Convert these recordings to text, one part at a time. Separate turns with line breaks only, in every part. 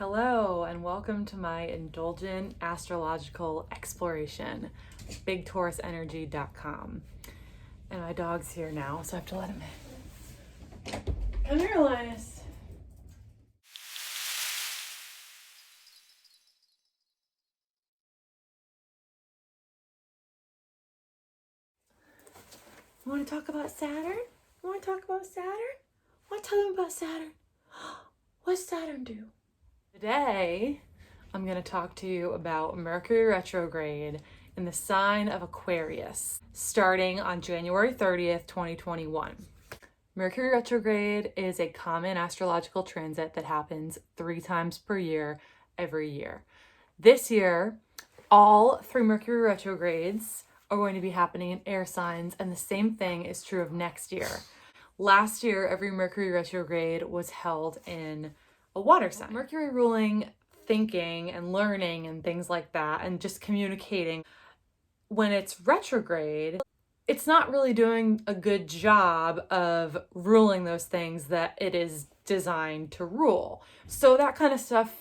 Hello, and welcome to my indulgent astrological exploration, bigtaurusenergy.com. And my dog's here now, so I have to let him in. Come here, Linus. You want to talk about Saturn? You want to talk about Saturn? Want to tell them about Saturn? What's Saturn do? Today, I'm going to talk to you about Mercury Retrograde in the sign of Aquarius, starting on January 30th, 2021. Mercury retrograde is a common astrological transit that happens 3 times per year, every year. This year, all 3 Mercury retrogrades are going to be happening in air signs, and the same thing is true of next year. Last year, every Mercury retrograde was held in a water sign. Mercury ruling thinking and learning and things like that, and just communicating. When it's retrograde, it's not really doing a good job of ruling those things that it is designed to rule. So that kind of stuff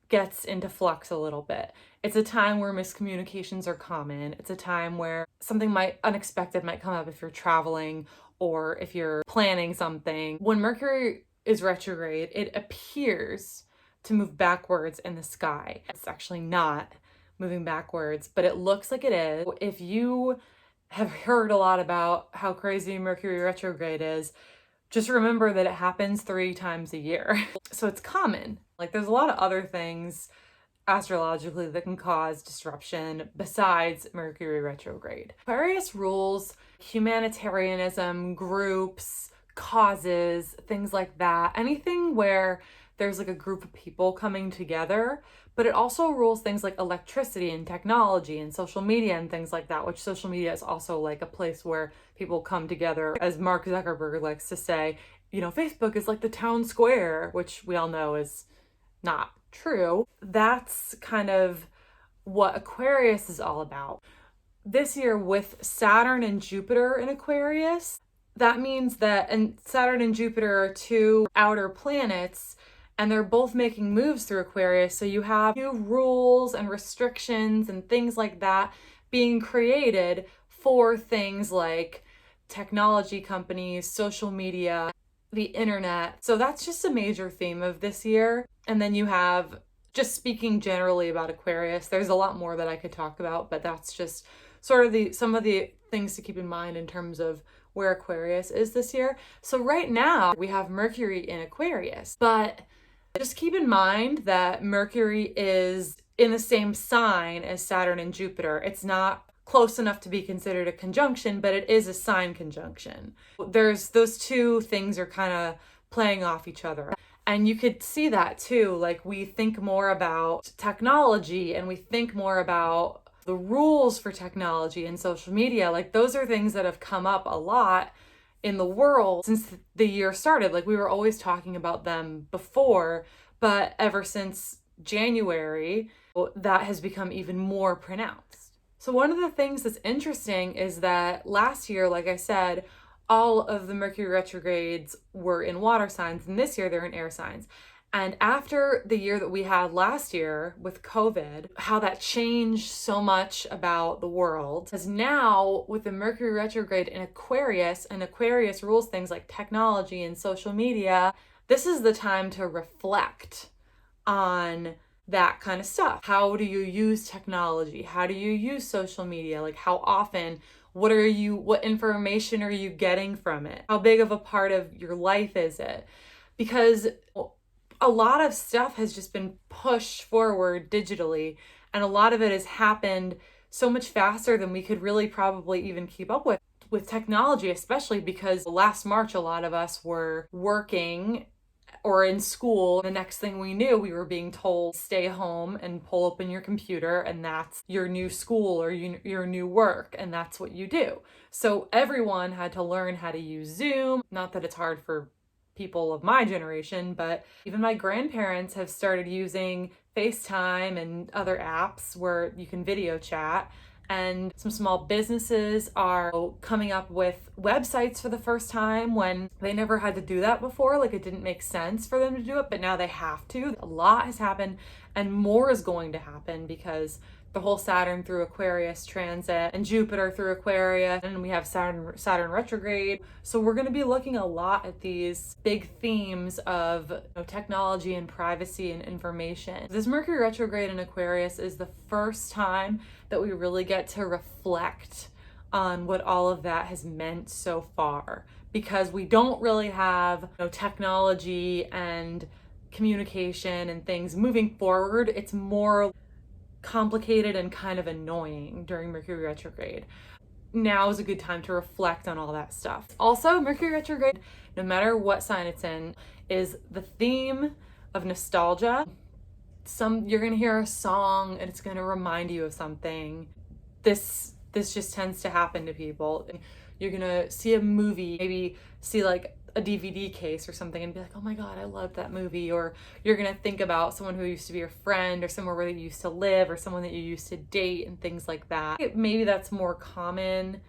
gets into flux a little bit. It's a time where miscommunications are common. It's a time where something unexpected might come up if you're traveling or if you're planning something. When Mercury is retrograde, it appears to move backwards in the sky. It's actually not moving backwards, but it looks like it is. If you have heard a lot about how crazy Mercury retrograde is, just remember that it happens 3 times a year. So it's common. Like, there's a lot of other things astrologically that can cause disruption besides Mercury retrograde. Aquarius rules humanitarianism, groups, causes, things like that. Anything where there's like a group of people coming together, but it also rules things like electricity and technology and social media and things like that, which social media is also like a place where people come together. As Mark Zuckerberg likes to say, Facebook is like the town square, which we all know is not true. That's kind of what Aquarius is all about. This year, with Saturn and Jupiter in Aquarius, that means that, and Saturn and Jupiter are 2 outer planets, and they're both making moves through Aquarius. So you have new rules and restrictions and things like that being created for things like technology companies, social media, the internet. So that's just a major theme of this year. And then you have, just speaking generally about Aquarius, there's a lot more that I could talk about, but that's just sort of some of the things to keep in mind in terms of where Aquarius is this year. So right now we have Mercury in Aquarius, but just keep in mind that Mercury is in the same sign as Saturn and Jupiter. It's not close enough to be considered a conjunction, but it is a sign conjunction. Those 2 things are kind of playing off each other. And you could see that too. Like, we think more about technology and we think more about the rules for technology and social media. Like, those are things that have come up a lot in the world since the year started. Like, we were always talking about them before, but ever since January, that has become even more pronounced. So one of the things that's interesting is that last year, like I said, all of the Mercury retrogrades were in water signs, and this year they're in air signs. And after the year that we had last year with COVID, how that changed so much about the world, because now with the Mercury retrograde in Aquarius, and Aquarius rules things like technology and social media, this is the time to reflect on that kind of stuff. How do you use technology? How do you use social media? Like, how often? What information are you getting from it? How big of a part of your life is it? Because a lot of stuff has just been pushed forward digitally, and a lot of it has happened so much faster than we could really probably even keep up with technology, especially because last March a lot of us were working or in school. The next thing we knew, we were being told, stay home and pull open your computer, and that's your new school or your new work, and that's what you do. So everyone had to learn how to use Zoom. Not that it's hard for people of my generation, but even my grandparents have started using FaceTime and other apps where you can video chat. And some small businesses are coming up with websites for the first time when they never had to do that before. Like, it didn't make sense for them to do it, but now they have to. A lot has happened and more is going to happen because the whole Saturn through Aquarius transit and Jupiter through Aquarius, and we have Saturn retrograde. So we're going to be looking a lot at these big themes of technology and privacy and information. This Mercury retrograde in Aquarius is the first time that we really get to reflect on what all of that has meant so far, because we don't really have technology and communication and things moving forward. It's more complicated and kind of annoying during Mercury retrograde. Now is a good time to reflect on all that stuff. Also, Mercury retrograde, no matter what sign it's in, is the theme of nostalgia. You're gonna hear a song and it's gonna remind you of something. This just tends to happen to people. You're gonna see a movie, maybe see like a DVD case or something and be like, oh my God, I loved that movie. Or you're gonna think about someone who used to be your friend or somewhere where you used to live or someone that you used to date and things like that. Maybe that's more common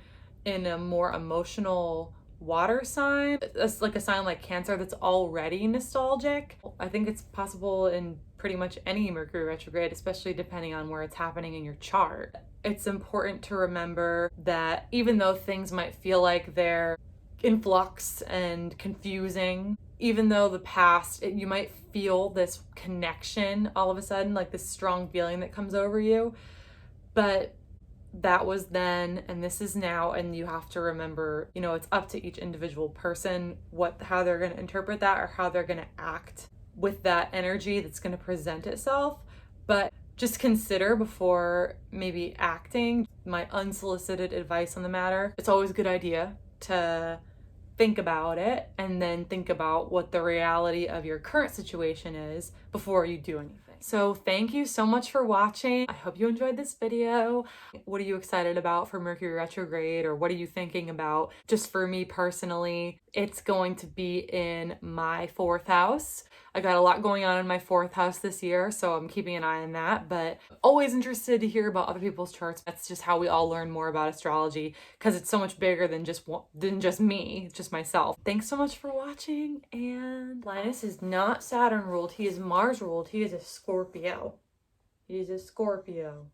in a more emotional water sign. It's like a sign like Cancer that's already nostalgic. I think it's possible in pretty much any Mercury retrograde, especially depending on where it's happening in your chart. It's important to remember that even though things might feel like they're in flux and confusing, even though the past, you might feel this connection all of a sudden, like this strong feeling that comes over you, but that was then and this is now, and you have to remember, it's up to each individual person how they're going to interpret that or how they're going to act with that energy that's going to present itself. But just consider before maybe acting. My unsolicited advice on the matter, it's always a good idea to think about it and then think about what the reality of your current situation is before you do anything. So thank you so much for watching. I hope you enjoyed this video. What are you excited about for Mercury retrograde, or what are you thinking about? Just for me personally, it's going to be in my 4th house. I got a lot going on in my 4th house this year, so I'm keeping an eye on that, but always interested to hear about other people's charts. That's just how we all learn more about astrology, because it's so much bigger than just me, just myself. Thanks so much for watching, and Linus is not Saturn ruled, he is Mars ruled. He is a Scorpio. He's a Scorpio.